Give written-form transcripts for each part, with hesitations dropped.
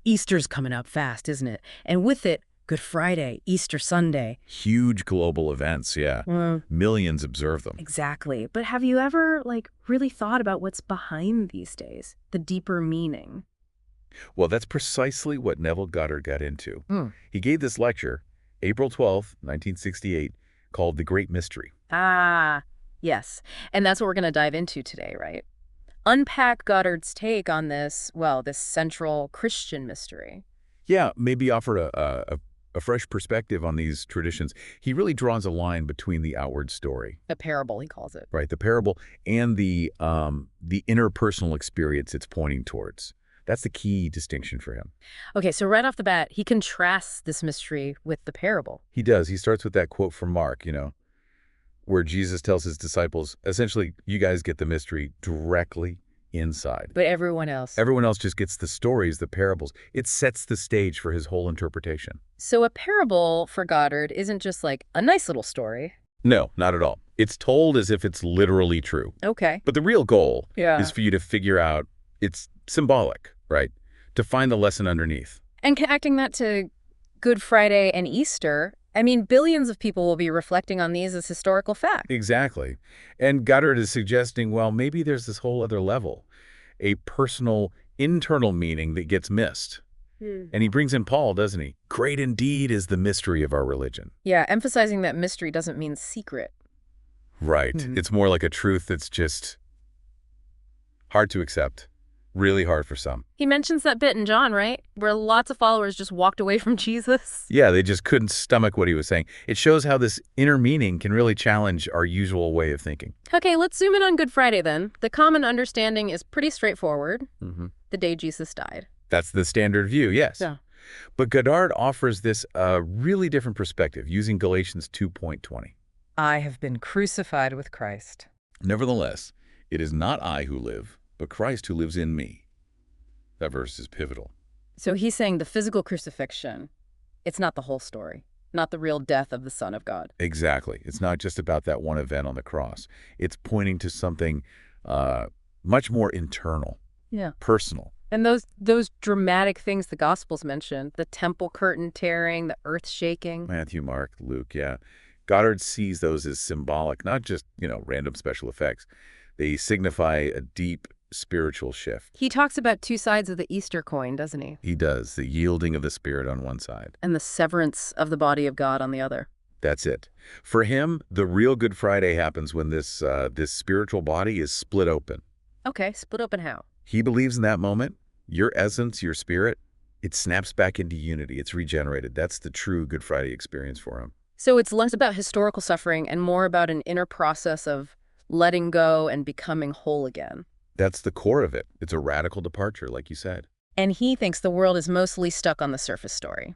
Easter's coming up fast, isn't it? And with it, Good Friday, Easter Sunday. Huge global events, yeah. Millions observe them. Exactly. But have you ever, really thought about what's behind these days? The deeper meaning? Well, that's precisely what Neville Goddard got into. Hmm. He gave this lecture, April 12th, 1968, called The Great Mystery. Ah, yes. And that's what we're going to dive into today, right? Unpack Goddard's take on this, this central Christian mystery. Yeah, maybe offer a fresh perspective on these traditions. He really draws a line between the outward story. A parable, he calls it. Right, the parable, and the interpersonal experience it's pointing towards. That's the key distinction for him. Okay, so right off the bat, he contrasts this mystery with the parable. He does. He starts with that quote from Mark, where Jesus tells his disciples, essentially, you guys get the mystery directly inside. But everyone else. Everyone else just gets the stories, the parables. It sets the stage for his whole interpretation. So a parable for Goddard isn't just like a nice little story. No, not at all. It's told as if it's literally true. Okay. But the real goal Yeah. is for you to figure out it's symbolic, right? To find the lesson underneath. And connecting that to Good Friday and Easter, billions of people will be reflecting on these as historical fact. Exactly. And Goddard is suggesting, well, maybe there's this whole other level, a personal, internal meaning that gets missed. And he brings in Paul, doesn't he? Great indeed is the mystery of our religion. Yeah, emphasizing that mystery doesn't mean secret. Right. It's more like a truth that's just hard to accept. Really hard for some. He mentions that bit in John, right? Where lots of followers just walked away from Jesus. Yeah, they just couldn't stomach what he was saying. It shows how this inner meaning can really challenge our usual way of thinking. Okay, let's zoom in on Good Friday then. The common understanding is pretty straightforward. The day Jesus died. That's the standard view, yes. Yeah. But Goddard offers this really different perspective using Galatians 2:20. I have been crucified with Christ. Nevertheless, it is not I who live, but Christ who lives in me. That verse is pivotal. So he's saying the physical crucifixion, it's not the whole story, not the real death of the Son of God. Exactly. It's not just about that one event on the cross. It's pointing to something much more internal, personal. And those dramatic things the Gospels mentioned, the temple curtain tearing, the earth shaking. Matthew, Mark, Luke, yeah. Goddard sees those as symbolic, not just, random special effects. They signify a deep spiritual shift. He talks about two sides of the Easter coin, doesn't he? He does. The yielding of the Spirit on one side. And the severance of the body of God on the other. That's it. For him, the real Good Friday happens when this spiritual body is split open. Okay, split open how? He believes in that moment, your essence, your spirit, it snaps back into unity. It's regenerated. That's the true Good Friday experience for him. So it's less about historical suffering and more about an inner process of letting go and becoming whole again. That's the core of it. It's a radical departure, like you said. And he thinks the world is mostly stuck on the surface story,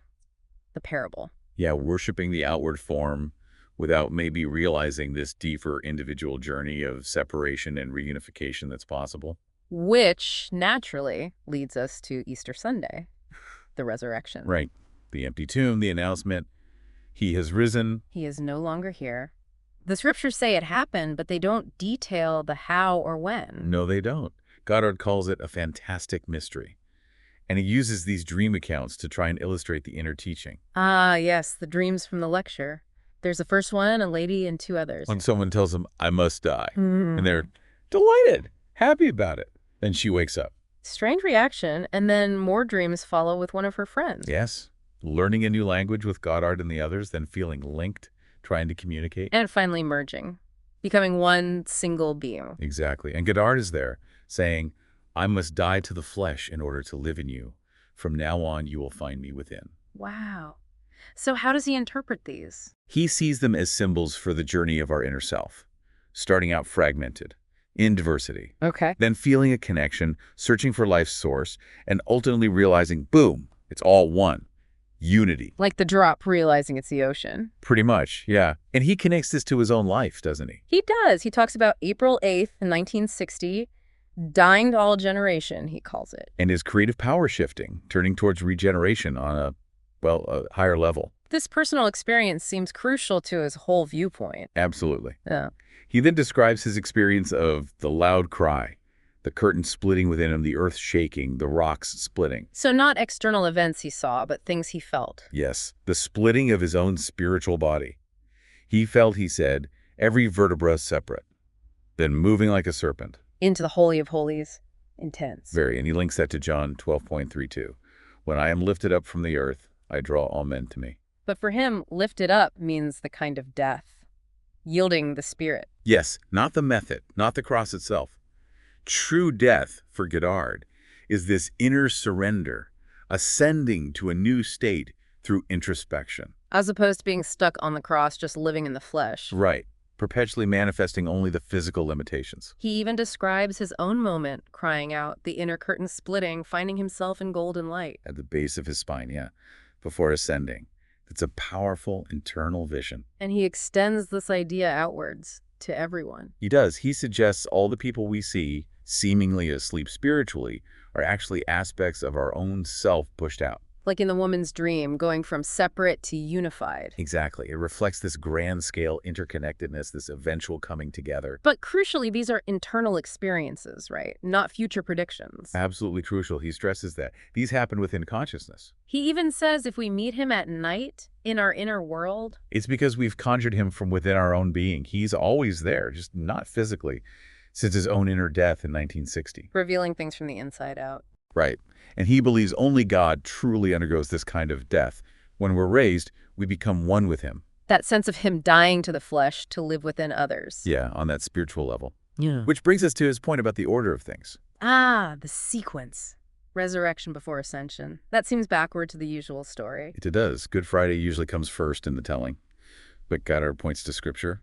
the parable. Yeah, worshiping the outward form without maybe realizing this deeper individual journey of separation and reunification that's possible. Which naturally leads us to Easter Sunday, the resurrection. Right. The empty tomb, the announcement, he has risen. He is no longer here. The scriptures say it happened, but they don't detail the how or when. No, they don't. Goddard calls it a fantastic mystery. And he uses these dream accounts to try and illustrate the inner teaching. Ah, yes, the dreams from the lecture. There's the first one, a lady, and two others. When someone tells them, I must die. And they're delighted, happy about it. Then she wakes up. Strange reaction, and then more dreams follow with one of her friends. Yes. Learning a new language with Goddard and the others, then feeling linked, trying to communicate. And finally merging, becoming one single being. Exactly. And Goddard is there saying, I must die to the flesh in order to live in you. From now on, you will find me within. Wow. So how does he interpret these? He sees them as symbols for the journey of our inner self, starting out fragmented, in diversity. Okay. Then feeling a connection, searching for life's source, and ultimately realizing, boom, it's all one. Unity. Like the drop realizing it's the ocean. Pretty much, yeah. And he connects this to his own life, doesn't he? He does. He talks about April 8th, 1960, dying to all generation, he calls it. And his creative power shifting, turning towards regeneration on a higher level. This personal experience seems crucial to his whole viewpoint. Absolutely. Yeah. He then describes his experience of the loud cry, The curtain splitting within him, the earth shaking, the rocks splitting. So not external events he saw, but things he felt. Yes, the splitting of his own spiritual body. He felt, he said, every vertebra separate, then moving like a serpent. Into the Holy of Holies. Intense. Very, and he links that to John 12:32. When I am lifted up from the earth, I draw all men to me. But for him, lifted up means the kind of death, yielding the spirit. Yes, not the method, not the cross itself. True death, for Goddard, is this inner surrender, ascending to a new state through introspection. As opposed to being stuck on the cross, just living in the flesh. Right, perpetually manifesting only the physical limitations. He even describes his own moment, crying out, the inner curtain splitting, finding himself in golden light. At the base of his spine, yeah, before ascending. It's a powerful internal vision. And he extends this idea outwards to everyone. He does. He suggests all the people we see, seemingly asleep spiritually, are actually aspects of our own self pushed out. Like in the woman's dream, going from separate to unified. Exactly. It reflects this grand scale interconnectedness, this eventual coming together. But crucially, these are internal experiences, right? Not future predictions. Absolutely crucial. He stresses that. These happen within consciousness. He even says if we meet him at night, in our inner world. It's because we've conjured him from within our own being. He's always there, just not physically, since his own inner death in 1960. Revealing things from the inside out. Right. And he believes only God truly undergoes this kind of death. When we're raised, we become one with him. That sense of him dying to the flesh to live within others. Yeah, on that spiritual level. Yeah. Which brings us to his point about the order of things. Ah, the sequence. Resurrection before ascension. That seems backward to the usual story. It does. Good Friday usually comes first in the telling. But Goddard points to Scripture.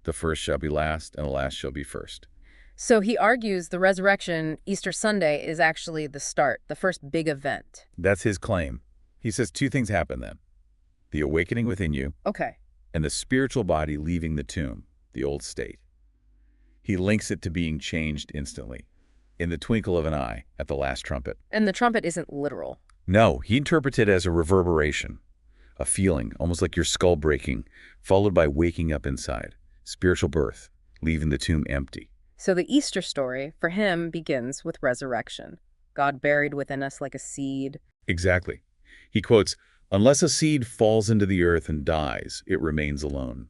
The first shall be last, and the last shall be first. So he argues the resurrection, Easter Sunday, is actually the start, the first big event. That's his claim. He says two things happen then. The awakening within you, Okay. and the spiritual body leaving the tomb, the old state. He links it to being changed instantly, in the twinkle of an eye, at the last trumpet. And the trumpet isn't literal. No, he interprets it as a reverberation, a feeling, almost like your skull breaking, followed by waking up inside, spiritual birth, leaving the tomb empty. So the Easter story, for him, begins with resurrection. God buried within us like a seed. Exactly. He quotes, "Unless a seed falls into the earth and dies, it remains alone.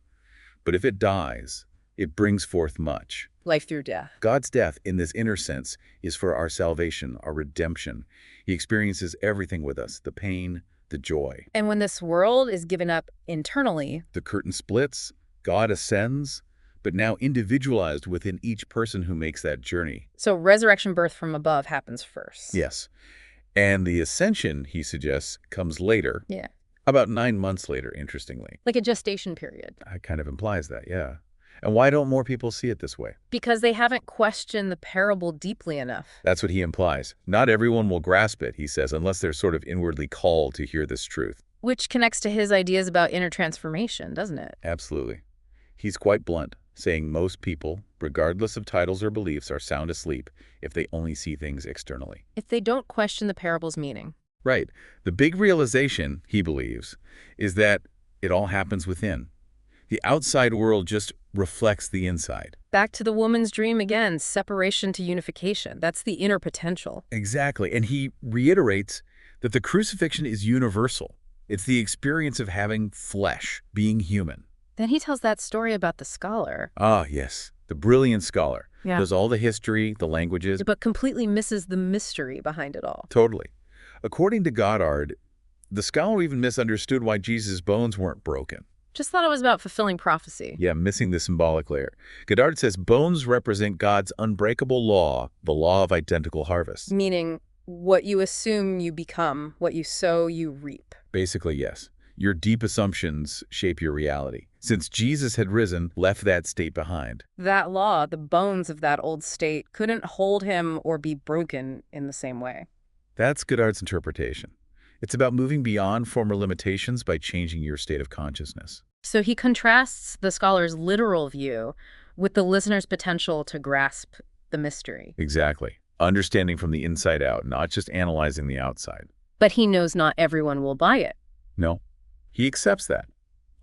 But if it dies, it brings forth much." Life through death. God's death, in this inner sense, is for our salvation, our redemption. He experiences everything with us, the pain, the joy. And when this world is given up internally, The curtain splits, God ascends, but now individualized within each person who makes that journey. so resurrection birth from above happens first. Yes. And the ascension, he suggests, comes later, Yeah. about 9 months later, interestingly. Like a gestation period. It kind of implies that, yeah. And why don't more people see it this way? Because they haven't questioned the parable deeply enough. That's what he implies. Not everyone will grasp it, he says, unless they're sort of inwardly called to hear this truth. Which connects to his ideas about inner transformation, doesn't it? Absolutely. He's quite blunt, saying most people, regardless of titles or beliefs, are sound asleep if they only see things externally. If they don't question the parable's meaning. Right. The big realization, he believes, is that it all happens within. The outside world just reflects the inside. Back to the woman's dream again, separation to unification. That's the inner potential. Exactly. And he reiterates that the crucifixion is universal. It's the experience of having flesh, being human. Then he tells that story about the scholar. Ah, yes. The brilliant scholar. Yeah. Does all the history, the languages. But completely misses the mystery behind it all. Totally. According to Goddard, the scholar even misunderstood why Jesus' bones weren't broken. Just thought it was about fulfilling prophecy. Yeah, missing the symbolic layer. Goddard says bones represent God's unbreakable law, the law of identical harvest. Meaning, what you assume you become, what you sow you reap. Basically, yes. Your deep assumptions shape your reality. Since Jesus had risen, left that state behind. That law, the bones of that old state, couldn't hold him or be broken in the same way. That's Goddard's interpretation. It's about moving beyond former limitations by changing your state of consciousness. So he contrasts the scholar's literal view with the listener's potential to grasp the mystery. Exactly. Understanding from the inside out, not just analyzing the outside. But he knows not everyone will buy it. No, he accepts that.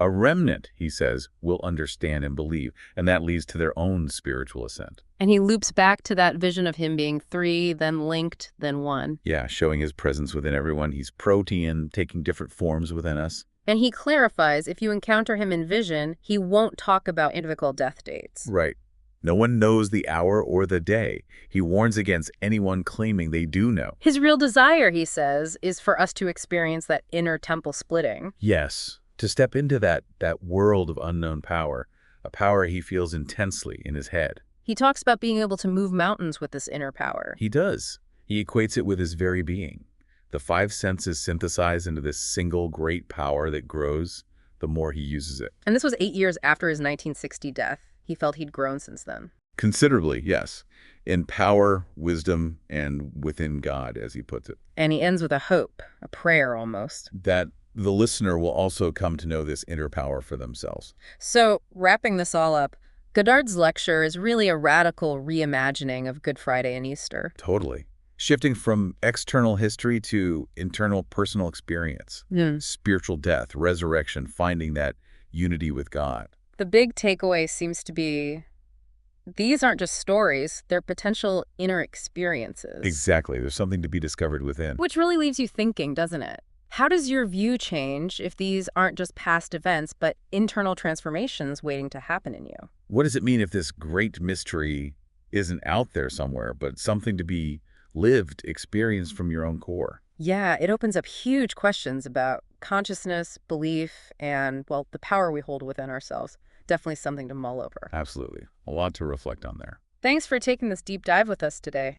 A remnant, he says, will understand and believe, and that leads to their own spiritual ascent. And he loops back to that vision of him being three, then linked, then one. Yeah, showing his presence within everyone. He's protean, taking different forms within us. And he clarifies, if you encounter him in vision, he won't talk about individual death dates. Right. No one knows the hour or the day. He warns against anyone claiming they do know. His real desire, he says, is for us to experience that inner temple splitting. Yes, to step into that world of unknown power, a power he feels intensely in his head. He talks about being able to move mountains with this inner power. He does. He equates it with his very being. The five senses synthesize into this single great power that grows the more he uses it. And this was 8 years after his 1960 death. He felt he'd grown since then. Considerably, yes. In power, wisdom, and within God, as he puts it. And he ends with a hope, a prayer almost. That the listener will also come to know this inner power for themselves. So, wrapping this all up, Goddard's lecture is really a radical reimagining of Good Friday and Easter. Totally. Shifting from external history to internal personal experience. Spiritual death, resurrection, finding that unity with God. The big takeaway seems to be, these aren't just stories, they're potential inner experiences. Exactly. There's something to be discovered within. Which really leaves you thinking, doesn't it? How does your view change if these aren't just past events, but internal transformations waiting to happen in you? What does it mean if this great mystery isn't out there somewhere, but something to be lived, experienced from your own core? Yeah, it opens up huge questions about consciousness, belief, and, well, the power we hold within ourselves. Definitely something to mull over. Absolutely. A lot to reflect on there. Thanks for taking this deep dive with us today.